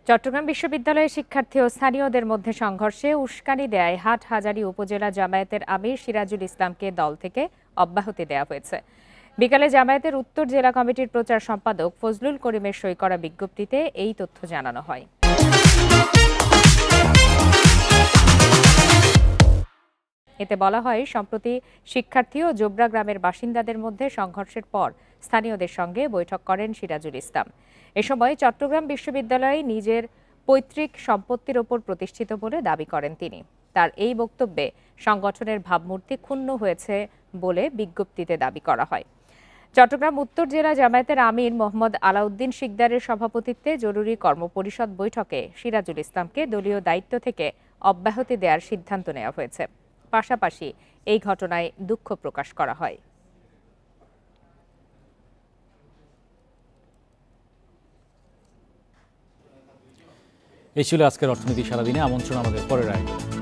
চট্টগ্রাম বিশ্ববিদ্যালয়ের শিক্ষার্থী ও স্থানীয়দের মধ্যে সংঘর্ষে উস্কানি দেয় হাটহাজারী উপজেলা জামায়াতের আমির সিরাজুল ইসলামকে দল থেকে অব্যাহতি দেওয়া হয়েছে। বিকালে জামায়াতের উত্তর জেলা কমিটির প্রচার সম্পাদক ফজলুল করিমের সই করা বিজ্ঞপ্তিতে এই তথ্য জানানো হয়। এতে বলা হয়, সম্প্রতি শিক্ষার্থী ও জোবরা গ্রামের বাসিন্দাদের মধ্যে সংঘর্ষের পর স্থানীয়দের সঙ্গে বৈঠক করেন সিরাজুল ইসলাম। এ সময় চট্টগ্রাম বিশ্ববিদ্যালয় নিজের পৈতৃক সম্পত্তির ওপর প্রতিষ্ঠিত বলে দাবি করেন তিনি। তার এই বক্তব্যে সংগঠনের ভাবমূর্তি ক্ষুণ্ণ হয়েছে বলে বিজ্ঞপ্তিতে দাবি করা হয়। চট্টগ্রাম উত্তর জেলা জামায়াতের আমির মোহাম্মদ আলাউদ্দিন শিকদারের সভাপতিত্বে জরুরি কর্মপরিষদ বৈঠকে সিরাজুল ইসলামকে দলীয় দায়িত্ব থেকে অব্যাহতি দেওয়ার সিদ্ধান্ত নেওয়া হয়েছে। পাশাপাশি এই ঘটনায় দুঃখ প্রকাশ করা হয়। এই ছিল আজকের অর্থনীতি সারাদিনে। আমন্ত্রণ আমাদের পরের আয়োজন।